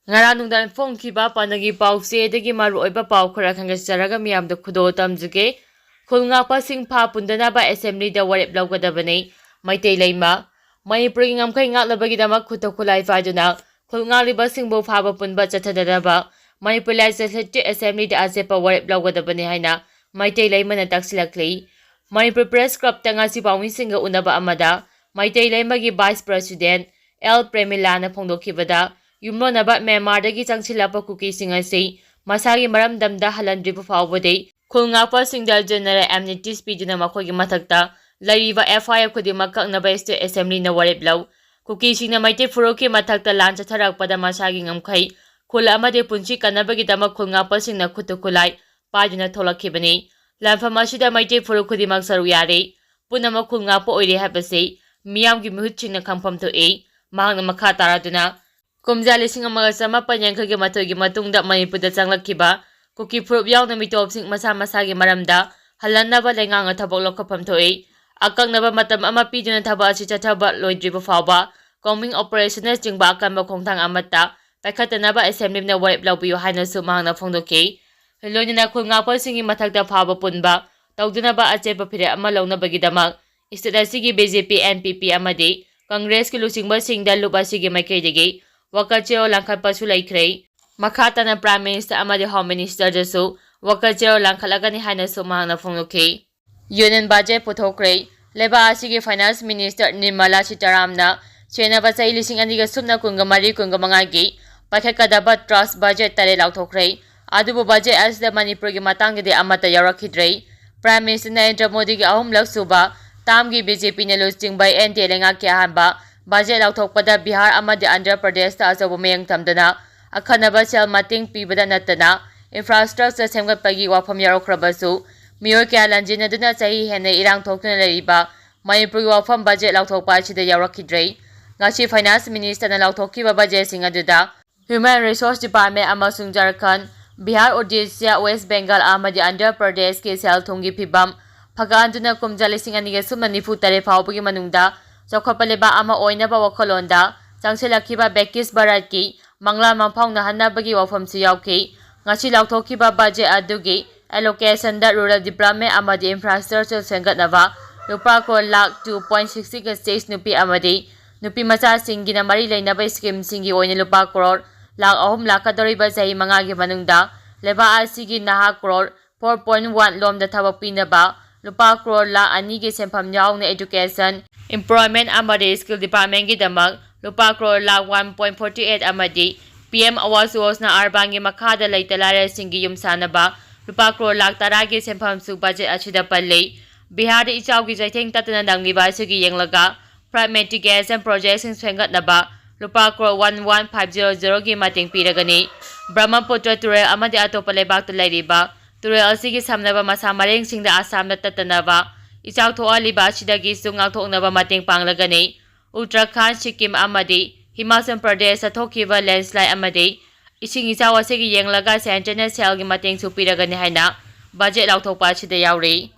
Ngara nungdan phongkhiba panagi pause degi maruoiba pau khara khangasaraga miyamda khudo tamjige khulngakpa singpha pundanaba assembly da warep lawgadabane maitei leima Manipuri ngamkai ngaklabagi damak khutokhlai faiduna khulngliba singbo phaba punba chathadaba Manipur Legislative Assembly da asepa warep lawgadabane haina maitei leimana taksilakli Manipur Press Club tangasi pawin singa unaba amada maitei leimagi Vice President L Premilana phongdokhibada Yumlonaba Myanmardagi changchilapa kuki singasi masagi maramdamda halandribu fawbade khulngakpa singda general amnesty piduna makhogi mathakta lariba FIR khudima kaknaba State Assembly na warep law kuki singna maite furoki mathakta lan chatharakpada masagi ngamkhai khul amade punchi kanabagi dama khulngakpa singna khutukulai paiduna tholakhibani lanfam asida maite furo khudimak saru yare punama khulngakpa oire habase miyamgi mihut chingna khangpham thoe mahangna makha taraduna Kumja lising amaga sama panyangkagi matogi matungda Manipurda changlakhiba kuki phurup yauna mitop sing masa masagi maramda halannaba lengang thabok lokhapam thoi akaknaba matam ama piduna thaba asi chathaba loidriba fawba coming operational chingba akanba khongthang amata paikhatanaba assembly na warep lawbiyo haina su mahangna phongdoki loinina khulngakpa singi mathakta phaba punba tawdunaba achepa phire ama lawnabagi damak state asigi BJP NPP amadi Congress ki lusingba singda luba sigi maikaidagi Wakacheo langkhatpasu laikhrei makhatana Prime Minister amadi Home Minister jasu wakacheo langkhalagani haina su mahangna phongdoki Union budget puthokhrei leba asigi Finance Minister Nirmala Sitaramna chenaba chai lising aniga sumna kungamari kungamangai pakhakadaba trust budget tare lauthokhrei adubu budget asda Manipur gi matangde amata yarakhidrei Prime Minister Narendra Modi gi ahum laksuba tamgi BJP ne losting by NDA lenga kya hamba Budget lauthokpada Bihar amadi Andhra Pradesh ta asabu mayang tamdana akhanaba sel mating pibada natana infrastructure semgatpagi wafam yarokrabasu miyor kya lanjinaduna chahi hene irang thokna lariba Manipur gi wafam budget lauthokpa chida yarakhidrei ngachi Finance Minister na lauthokkiba budget singaduda Human Resource Department amasung Jharkhand Bihar Odisha West Bengal amadi Andhra Pradesh ke sel thungi phibam phaganduna kumja lising aniga sumna nifu tare phawbagi manungda Chokopaleba ama oina ba wakolonda changselakhiba Bekis Bharat mangla mamphang na hanabagi wafam si yauki ngachi lauthokhiba budget adugi allocation da rural development amadi infrastructure sengatnaba rupa ko lakh 2.60 ga stage nupi amadi nupi macha singi na mari leinaba scheme singi oina rupa crore lakh ahum lakadoriba sahi manga gi manungda leba asigi naha crore 4.1 lomda thaba pinaba rupa crore lakh ani gi sempham yaung na education Employment amadi Skill Department ki damak lupa crore lakh 1.48 amadi PM Awas Yojana Arbangi makhada leitalare singi yumsanaba lupa crore lakh 10 ki sempham su budget achida palle Bihar ichau gi jaitheng tatana dangliba sigi yenglaga private mitigation project sing sengatnaba lupa crore 11500 ki mating piragani Brahmaputra Turel amadi atopa lebak ta leiriba Turel asigi samnaba masa mareng singda Assam na tatanaba Ichau thoa liba sidagi sungak thoknaba mating panglagani Uttarakhand Sikkim amadi Himachal Pradesh thokhiba landslide amadi ising ichau asigi yenglaga central cell gi mating supiragani haina budget lauthokpa sida yauri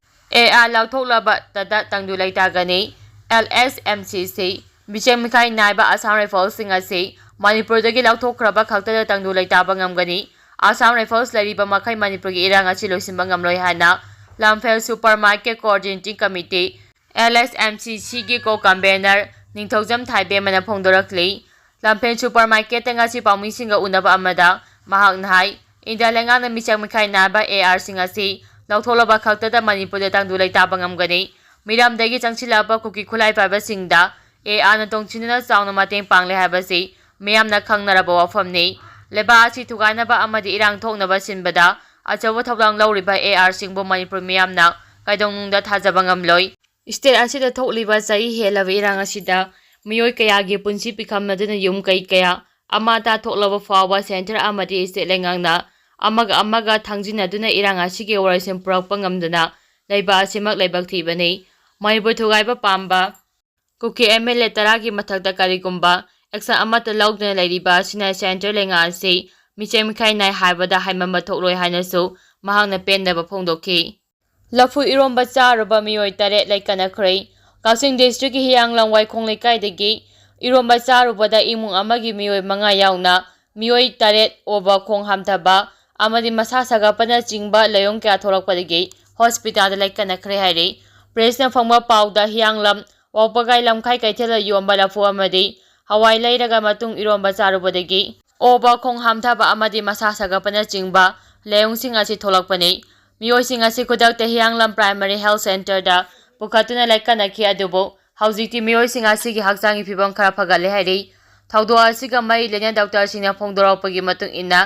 louthoklaba tada tangdu leitagani LSMCC Micheng Mikhai naiba Assam Rifles singasi Manipur dagi lauthokraba khakta tangdu leitaba ngamgani Assam Rifles lariba makhai Manipur gi Erang achi loisinba ngamloi hana Lamphel Supermarket Coordinating Committee LSMCC gi co-convener Ningthogjam Thaibe mana phongdorakli Lamphel Supermarket tengasi pawmi singa unaba amada mahak nahai India lenga na Micheng Mikhai naba AR singasi lautholaba khakta Manipur da tangdu leitaba ngamgani miramdagi changchilaba kuki khulai paiba singda AR na tongchinna chauna mateng pangle habasi miyamna khangnaraba wafamni leba asi thugainaba amadi irang thoknaba sinbada achawa thawlang lawriba AR singbo Manipur miyamna kaidongnungda thajaba ngamloi state asida thokliba chai helaba irang asida miyoi kayagi punsi pikhamnaduna yum kai kaya amata thoklaba fawa center amadi state lengangna amaga thangjinaduna irang asige oration purakpa ngamduna leiba asimak leibak thibani Manipur thugaiba pamba kuki MLA taragi mathakta karigumba action amata lawduna leiriba sina center lenga asi Micheng Mikhai nai haibada haimamba thokloi hainasu mahangna pendaba phongdokhi Lafu iromba charaba miyoi tare laikanakhrei Kasing district ki hiyang langwai khonglei kaidagi iromba charubada imung amagi miyoi manga yauna मियोई तरेट ओबा खोंग हमथबा amadi masa sagapana chingba layong kya tholakpadagi hospital laikkanakre hairi presna phangba pauda hianglam wapagai lamkhai kaithela yomba lafu amadi hawai lairaga matung iromba charubadagi oba khong hamthaba amadi masa sagapana chingba layong sing asi tholakpani miyoi sing asi kudakta hianglam primary health center da pukhatuna laikkanakhi adubo haujikti miyoi sing asi gi hakchangi phibam khara phagale hairi thaudo asiga mai lena doctor singna phongdoropagi matung inna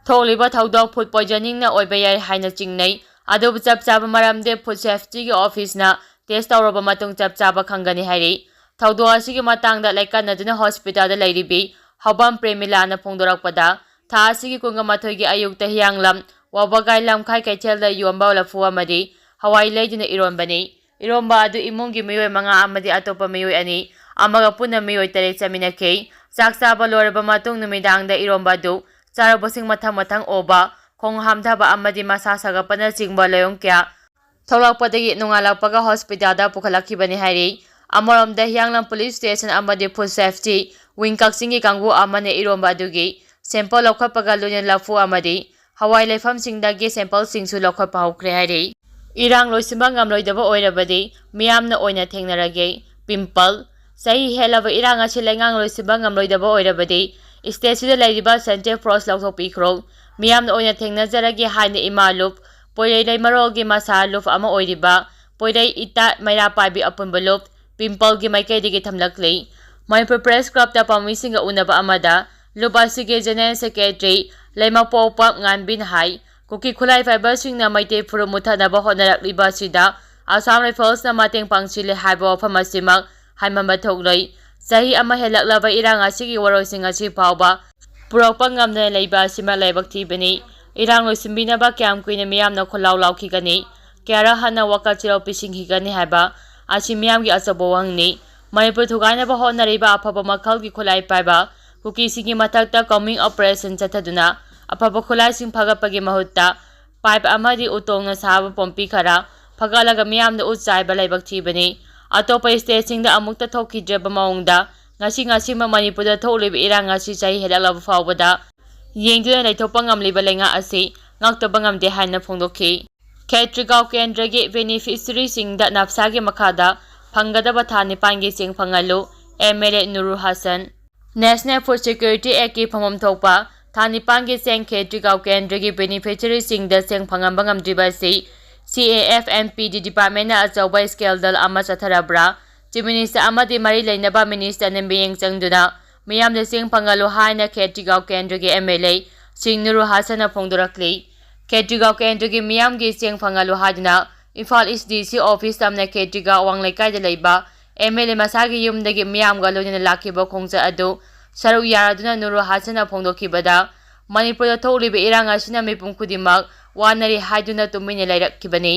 थोलिबा थौदोक food poisoning ना ओइबा याय हाइना चिंगनै अदुब चप चाबा मरामदे फूड सेफ्टी की ऑफिस ना टेस्ट तौरबा मतुंग चप चाबा खंगनी हाइरि थौदो असिगी मतांगदा लाइकानदुना हॉस्पिटल दा लैरिबि हबम प्रेमिला ना फोंदोरकपदा था असिगी कुंगा मथोय की अयुक्ता हियांगलम वबगाय लमखाय कैथेलदा योंबा लफु अमदि हवाई लैदिना इरोनबनी इरोनबा अदु इमुंगी मियोय मंगा अमदि अतोपा मियोय अनि अमगा पुना मियोय तरे चमिनखे चाक चाबा लोरबा मतुंग नुमिदांगदा इरोनबा दु चारबसिंग मथांग मथांग ओबा खोंग हमथाबा अमदि मसा सगापना चिंगबा लयong क्या थौलाकपदगी नुंगालाकपगा हॉस्पिटल दा पुखलाखिबनी हाइरि अमरमदा हियांगलम पुलिस स्टेशन अमदि फूड सेफ्टी विंग कक्सिंगी कांगु अमने इरोंबा अदुगी सैंपल लौखपगा लोइन लफु अमदि हवाई लेफम सिंगदागी सैंपल सिंगसु लौखप हौख्रे हाइरि इरांग लोइसिंबा ngamloidaba oirabadi miyamna oina thengnarage pimple sahi helaba irang asi lengang loisinba ngamloidaba oirabadi state लाइरिबा सेंटर फ्रॉस्ट लौथोपीख्रो मियामना ओइना थेंगनाजरगे हाइना इमालुप पोइरै लैमरोगी मसालुप अमा ओइरिबा पोइरै इता मैरा पाबी अपुनबा लुप पिंपल गी माइकैदिगे थमलक्ले मणिपुर प्रेस क्लब ता पामिसिंगा उनबा अमादा लुप असिगे जनरल सेक्रेटरी लैमापोपा nganbin हाई कुकी खुलाई फाइबर सिंगना मैते फुरु मुथानबा होनरक्लिबा सिदा आसाम राइफल्स ना मतेंग पांगसिले हाइबा वफम असिमक हाइमंबा थोगलै सही अमा हेलक्लबा इरांग असिगी वरोइसिंग असि फावबा पुरकपा ngamna leiba asima laibak thibani irang loisinbinaba kyam kuina miyamna kholaw laukigani kyara hana waka chiraw pisinghigani haba asi miyamgi achabo wangni manipur thugainaba honariba afaba makhalgi kholai paiba kuki singi mathakta coming operation chathaduna afaba kholai sing phagapagi mahutta pipe amadi utongna saba pompi khara phagalaga miyamna uchaiba laibak thibani अतोप state अमुक्त थोखिद्रब मौंगदा ngasi ma manipur da tholiba irang asi chai helak फावबदा येंगदुना लैथोपा ngamliba lenga asi ngaktoba ngamde haina phongdokhi Khetrigaon केंद्रगी beneficiary सिंगदा नफसागी मखादा फंगदबा था निपांगी सिंग फंगलु MLA Nurul Hasan National Food Security Act की फमम थोपा था निपांगी सिंग खेत्रिगांव केंद्रगी बेनिफिशियरी सिंगदा सिंग फंगंबा ngamdribasi CAFMPD डिपार्टमेंट अचौबा स्केल दल अमा चथरब्रा चीफ मिनिस्टर अमदि मरी लेनबा मिनिस्टर ने बेंग चंगदुना मियाम दे सिंग फंगलो हाइना खेत्रिगांव केंद्र के एमएलए सिंग नुरुल हसन फोंदोरक्ली खेत्रिगांव केंद्र के मियाम की सिंग फंगलो हादना इम्फाल ईस्ट डीसी ऑफिस तमना खेत्रिगांव वांगलेकाइदा लेबा एमएलए मसागी युमदगी मियाम गा लोइना लाखिबा खोंगजा अदु सरुक यारादुना नुरुल हसन फोंदोखिबदा मणिपुर थोलिबा इरांग असिना मिपुम खुदिमक वानरी हाइदुना तुमिने लैरक्खिबनी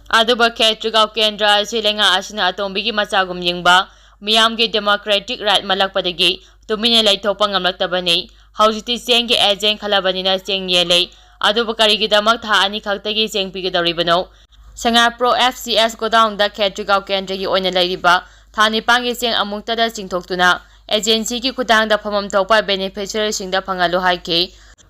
अदुबा खेत्रिगांव केंद्र असि लेंगा असिना अतोंबिगी मचागुम यिंगबा मियामगी डेमोक्रेटिक राइट मलक्पदगी तुमिने लैथोपा ngamlaktabani हौजिति चेंगी एजेंट खलाबनिना चेंग येले अदुबा करिगिदमक था अनि खक्तगी चेंग पिगदौरिबनो संगाप्रो FCS गोडाउन दा खेत्रिगांव केंद्रगी ओइना लैरिबा था निपांगी चेंग अमुक्तदा चिंथोक्तुना एजेंसी की खुदांगदा फमम थोपा बेनिफिशियरी सिंगदा फंगलो हाइके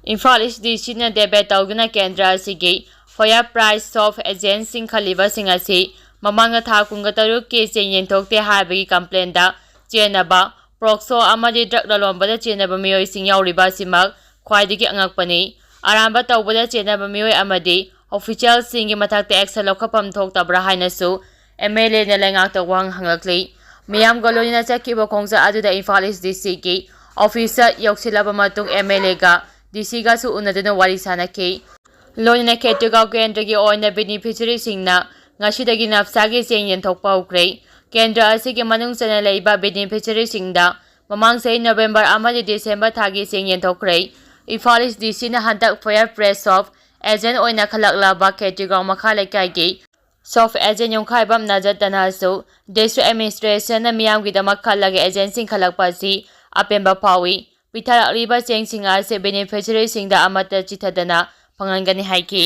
इम्फाल ईस्ट डीसी ने डेबेट तौदुना केंद्र असिगी फयर प्राइस ऑफ एजेंसिंग खलिबा सिंग असि ममांगा था कुंगा तरुक के चेंग येंथोक्ते हाइबगी कंप्लेन दा चेनबा प्रोक्सो अमदि ड्रग ललोंबदा चेनबा मियोय सिंग याउरिबा सिमक ख्वाइदगी अंगकपनी अरांबा तौबदा चेनबा मियोय अमदि ऑफिशियल सिंग मथाक्ते एक्शन लौखपम थोक्तब्रा हाइनसु एमएलए ने लेंगाक्ता वांग हंगलक्ली मियाम गलोनिना चकिबा खोंगजा अदुदा इम्फाल ईस्ट डीसी की ऑफिसर योक्सिलबा मतुंग एमएलए गा डीसी गा सु उनदुना वारी सानखि लोनिना खेत्रिगांव केंद्रगी ओइना बेनिफिशियरी सिंगना ngasiदगी नफसागी चेंग येंथोकपा हौख्रे केंद्र असिगी मनुंग चना लेबा बेनिफिशियरी सिंगदा ममांग से नवंबर अमदि दिसंबर थागी चेंग येंथोकरे इम्फाल ईस्ट डीसी ना हंदक फायर प्रेस ऑफ एजेंट ओइना खलक्लाबा खेत्रिगांव मखा लेकाइगी सॉफ एजेंट योंखाइबम नजतनासु डिस्ट्रिक्ट एडमिनिस्ट्रेशन ना मियामगिदमक खलगे एजेंसिंग खलकपासी अपेंबा फावी पिथारक्लिबा चेंग सिंगा से बेनिफिशियरी सिंगदा अमत चिथदना फंगनगनी हाइकी